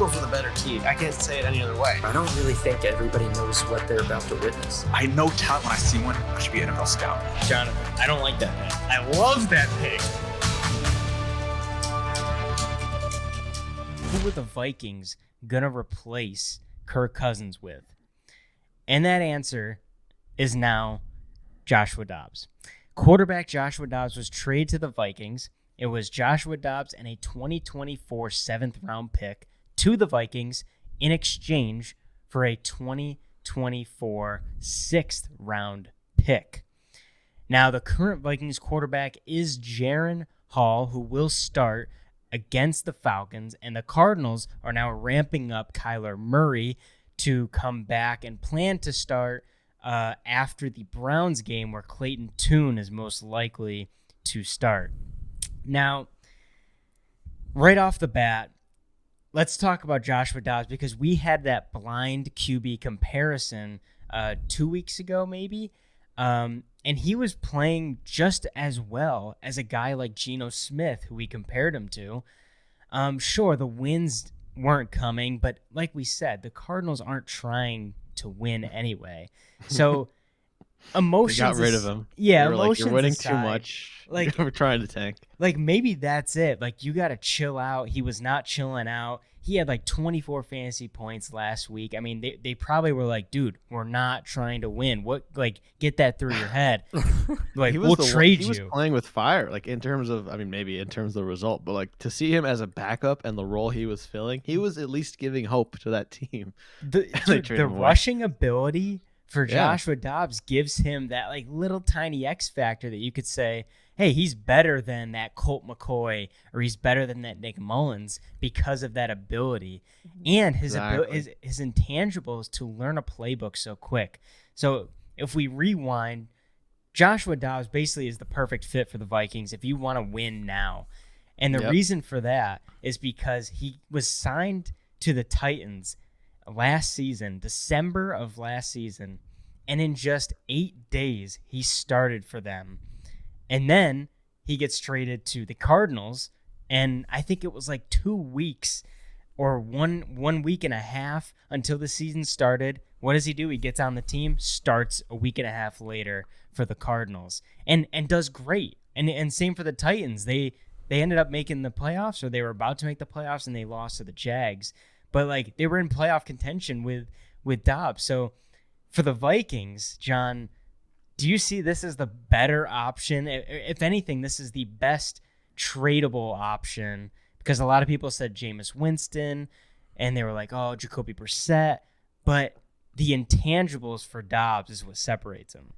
Eagles are the better team. I can't say it any other way. I don't really think everybody knows what they're about to witness. I know talent when I see one. I should be an NFL scout. Jonathan, I don't like that pick. I love that pick. Who were the Vikings going to replace Kirk Cousins with? And that answer is now Joshua Dobbs. Quarterback Joshua Dobbs was traded to the Vikings. It was Joshua Dobbs and a 2024 7th-round pick to the Vikings in exchange for a 2024 6th-round pick. Now, the current Vikings quarterback is Jaren Hall, who will start against the Falcons, and the Cardinals are now ramping up Kyler Murray to come back and plan to start after the Browns game, where Clayton Tune is most likely to start. Now, right off the bat, let's talk about Joshua Dobbs, because we had that blind QB comparison 2 weeks ago, maybe, and he was playing just as well as a guy like Geno Smith, who we compared him to. Sure, the wins weren't coming, but like we said, the Cardinals aren't trying to win anyway. So emotions, they got rid of him. Yeah, they were emotions like, you're winning aside, too much. Like, we're trying to tank. Like, maybe that's it. Like, you got to chill out. He was not chilling out. He had like 24 fantasy points last week. I mean, they probably were like, dude, we're not trying to win. What, like, get that through your head. Like, we'll trade you. He was playing with fire, like, in terms of, I mean, maybe in terms of the result, but like to see him as a backup and the role he was filling, he was at least giving hope to that team. The rushing ability for Joshua Dobbs gives him that like little tiny X factor that you could say, hey, he's better than that Colt McCoy, or he's better than that Nick Mullins because of that ability and his intangibles to learn a playbook so quick. So if we rewind, Joshua Dobbs basically is the perfect fit for the Vikings if you want to win now. And the reason for that is because he was signed to the Titans last season, December of last season, and in just 8 days, he started for them. And then he gets traded to the Cardinals, and I think it was like 2 weeks or one week and a half until the season started. What does he do? He gets on the team, starts a week and a half later for the Cardinals, and does great. And same for the Titans. They ended up making the playoffs, or they were about to make the playoffs, and they lost to the Jags. But like, they were in playoff contention with Dobbs. So for the Vikings, John, do you see this as the better option? If anything, this is the best tradable option, because a lot of people said Jameis Winston, and they were like, oh, Jacoby Brissett. But the intangibles for Dobbs is what separates him.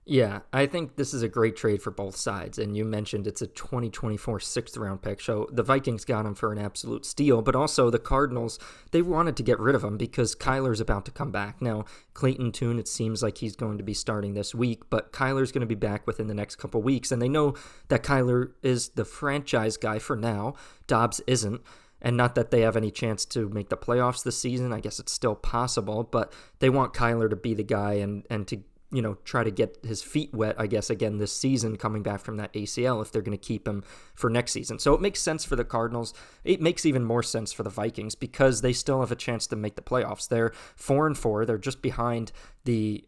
Yeah, I think this is a great trade for both sides. And you mentioned it's a 2024 6th-round pick. So the Vikings got him for an absolute steal. But also the Cardinals, they wanted to get rid of him because Kyler's about to come back. Now, Clayton Tune, it seems like he's going to be starting this week. But Kyler's going to be back within the next couple weeks. And they know that Kyler is the franchise guy for now. Dobbs isn't. And not that they have any chance to make the playoffs this season. I guess it's still possible. But they want Kyler to be the guy and to try to get his feet wet, I guess, again this season, coming back from that ACL, if they're going to keep him for next season. So it makes sense for the Cardinals. It makes even more sense for the Vikings because they still have a chance to make the playoffs. They're 4-4. They're just behind the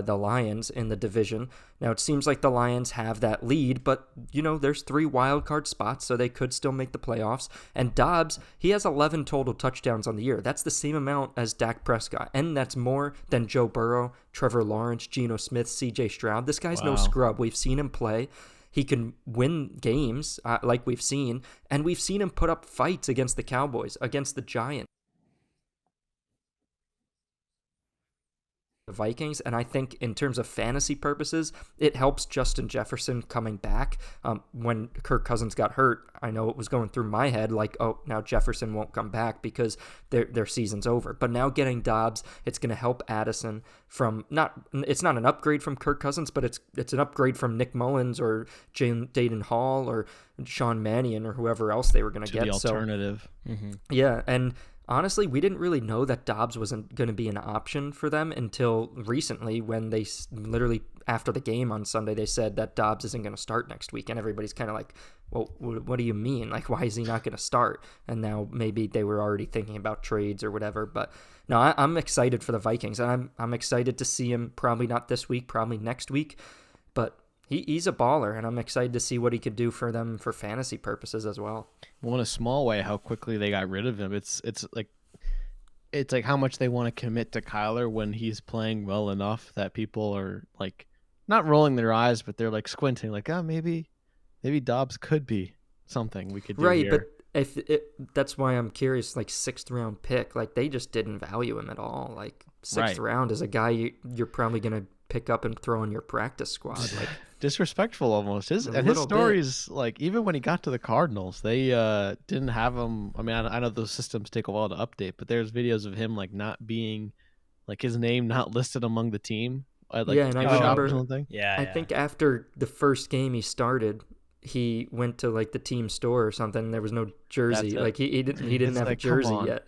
Lions in the division. Now, it seems like the Lions have that lead, but, there's 3 wild card spots, so they could still make the playoffs. And Dobbs, he has 11 total touchdowns on the year. That's the same amount as Dak Prescott, and that's more than Joe Burrow, Trevor Lawrence, Geno Smith, C.J. Stroud. This guy's no scrub. We've seen him play. He can win games like we've seen, and we've seen him put up fights against the Cowboys, against the Giants. The Vikings, and I think in terms of fantasy purposes, it helps Justin Jefferson coming back. When Kirk Cousins got hurt, I know it was going through my head like, oh, now Jefferson won't come back because their season's over. But now getting Dobbs, it's going to help Addison it's not an upgrade from Kirk Cousins, but it's an upgrade from Nick Mullins or Dayton Hall or Sean Mannion or whoever else they were going to get. The alternative. Yeah, and Honestly, we didn't really know that Dobbs wasn't going to be an option for them until recently when they literally, after the game on Sunday, they said that Dobbs isn't going to start next week. And everybody's kind of like, well, what do you mean? Like, why is he not going to start? And now maybe they were already thinking about trades or whatever. But no, I'm excited for the Vikings. And I'm excited to see him, probably not this week, probably next week. But he's a baller, and I'm excited to see what he could do for them for fantasy purposes as well. Well, in a small way, how quickly they got rid of him. It's like how much they want to commit to Kyler when he's playing well enough that people are like not rolling their eyes, but they're like squinting, like, oh, maybe Dobbs could be something we could do right, here. But that's why I'm curious. Like 6th round pick, like they just didn't value him at all. Like 6th round is a guy you're probably gonna pick up and throw in your practice squad. Like disrespectful almost. His stories, like even when he got to the Cardinals, they didn't have him. I mean, I know those systems take a while to update, but there's videos of him like not being, like his name not listed among the team. And I remember. I think after the first game he started, he went to like the team store or something. And there was no jersey. Like he didn't have a jersey yet.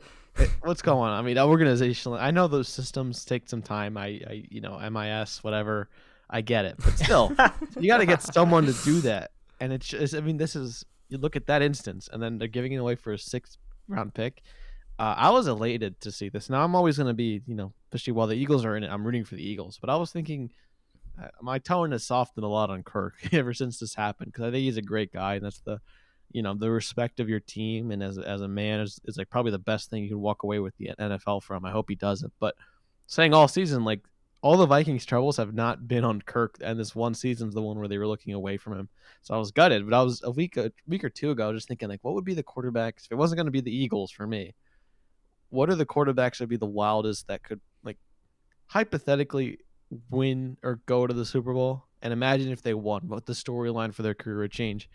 What's going on? I mean, organizational. I know those systems take some time. I MIS, whatever. I get it, but still, you got to get someone to do that. And it's just, I mean, you look at that instance, and then they're giving it away for a 6th round pick. I was elated to see this. Now I'm always going to be, especially while the Eagles are in it, I'm rooting for the Eagles. But I was thinking, my tone has softened a lot on Kirk ever since this happened, because I think he's a great guy, and that's the respect of your team, and as a man is like probably the best thing you can walk away with the NFL from. I hope he doesn't. But saying all season, like all the Vikings' troubles have not been on Kirk, and this one season's the one where they were looking away from him. So I was gutted. But I was a week or two ago just thinking, like, what would be the quarterbacks if it wasn't going to be the Eagles for me? What are the quarterbacks that would be the wildest that could, like, hypothetically win or go to the Super Bowl? And imagine if they won, what the storyline for their career would change.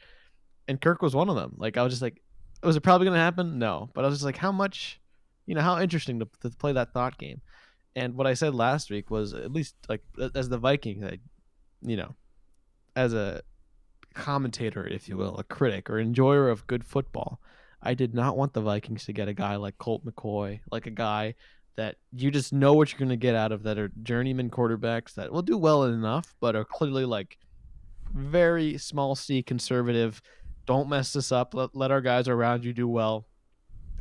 And Kirk was one of them. Like, I was just like, was it probably going to happen? No. But I was just like, how much, how interesting to play that thought game. And what I said last week was, at least like as the Vikings, as a commentator, if you will, a critic or enjoyer of good football, I did not want the Vikings to get a guy like Colt McCoy, like a guy that you just know what you're going to get out of, that are journeyman quarterbacks that will do well enough, but are clearly like very small C conservative. Don't mess this up. Let our guys around you do well.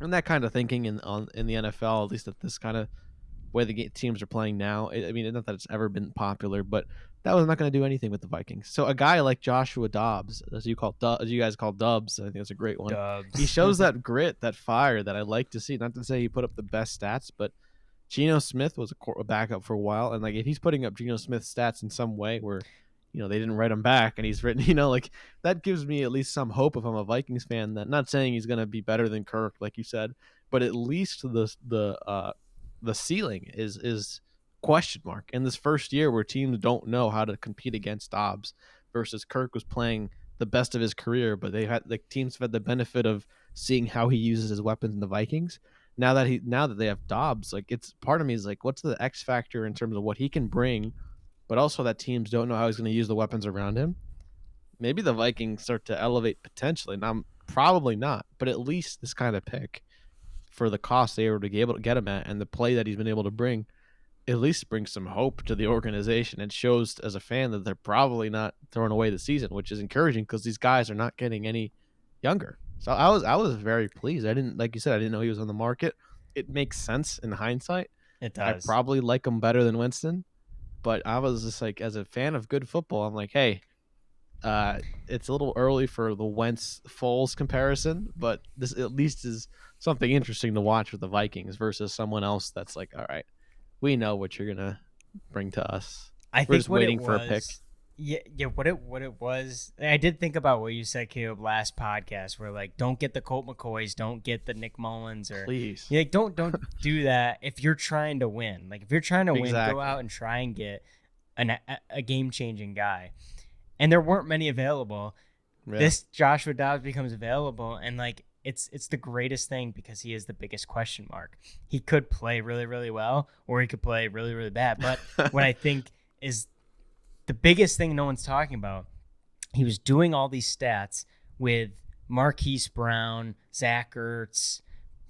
And that kind of thinking in the NFL, at least at this kind of way the teams are playing now. I mean, not that it's ever been popular, but that was not going to do anything with the Vikings. So a guy like Joshua Dobbs, as you guys call Dubs, I think that's a great one. Dubs. He shows that grit, that fire that I like to see. Not to say he put up the best stats, but Geno Smith was a backup for a while, and like if he's putting up Geno Smith stats in some way where they didn't write him back, and he's written, like that gives me at least some hope if I'm a Vikings fan. That, not saying he's going to be better than Kirk, like you said, but at least the ceiling is question mark in this first year where teams don't know how to compete against Dobbs, versus Kirk was playing the best of his career, but teams have had the benefit of seeing how he uses his weapons in the Vikings. Now that they have Dobbs, like, it's part of me is like, what's the X factor in terms of what he can bring, but also that teams don't know how he's going to use the weapons around him. Maybe the Vikings start to elevate potentially. Now, probably not, but at least this kind of pick, for the cost they were to be able to get him at and the play that he's been able to bring, at least brings some hope to the organization. It shows as a fan that they're probably not throwing away the season, which is encouraging because these guys are not getting any younger. So I was very pleased. I didn't, like you said, I didn't know he was on the market. It makes sense in hindsight. It does. I probably like him better than Winston, but I was just like, as a fan of good football, I'm like, hey, it's a little early for the Wentz-Foles comparison, but this at least is something interesting to watch with the Vikings versus someone else that's like, all right, we know what you're gonna bring to us. We're just waiting for a pick. Yeah. What it was, I did think about what you said, Caleb, last podcast, where like, don't get the Colt McCoys, don't get the Nick Mullins, or please, like, don't do that if you're trying to win. Like, if you're trying to win, go out and try and get a game changing guy. And there weren't many available. Yeah. This Joshua Dobbs becomes available, and like, it's the greatest thing because he is the biggest question mark. He could play really, really well, or he could play really, really bad. But what I think is the biggest thing no one's talking about, he was doing all these stats with Marquise Brown, Zach Ertz,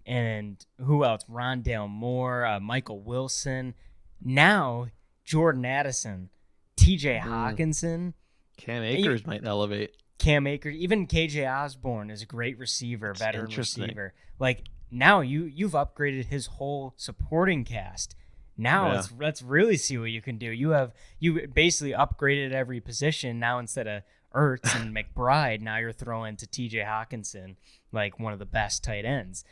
and who else? Rondale Moore, Michael Wilson. Now Jordan Addison, T.J. Hawkinson. Cam Akers might elevate. Cam Akers, even KJ Osborne is a great receiver, veteran receiver. Like now you've upgraded his whole supporting cast. Now let's really see what you can do. You basically upgraded every position. Now instead of Ertz and McBride, now you're throwing to TJ Hawkinson, like one of the best tight ends.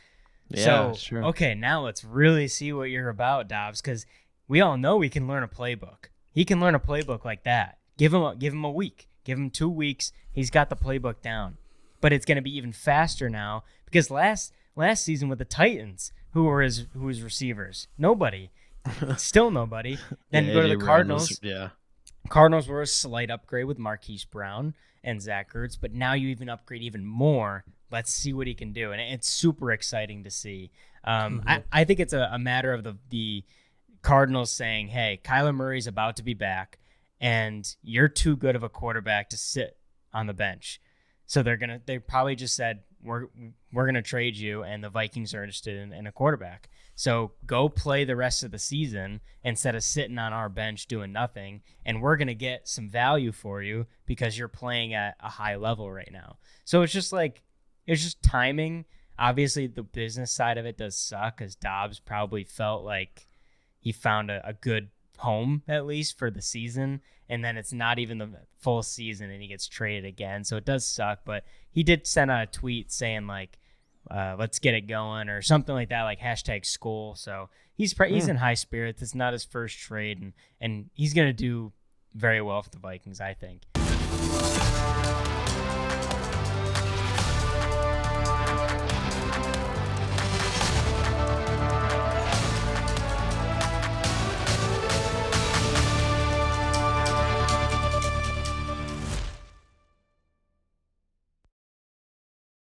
Yeah, sure. Okay, now let's really see what you're about, Dobbs, because we all know we can learn a playbook. He can learn a playbook like that. Give him a week. Give him 2 weeks. He's got the playbook down. But it's going to be even faster now because last season with the Titans, who was receivers? Nobody. Still nobody. Then you go to the Cardinals. Cardinals were a slight upgrade with Marquise Brown and Zach Ertz, but now you even upgrade even more. Let's see what he can do. And it's super exciting to see. I think it's a matter of the Cardinals saying, hey, Kyler Murray's about to be back, and you're too good of a quarterback to sit on the bench. So they probably just said, we're gonna trade you, and the Vikings are interested in a quarterback. So go play the rest of the season instead of sitting on our bench doing nothing, and we're gonna get some value for you because you're playing at a high level right now. So it's just timing. Obviously, the business side of it does suck, because Dobbs probably felt like he found a good home, at least for the season, and then it's not even the full season and he gets traded again. So it does suck, but he did send out a tweet saying like, let's get it going or something like that, like #school. So he's in high spirits. It's not his first trade, and he's going to do very well for the Vikings, I think.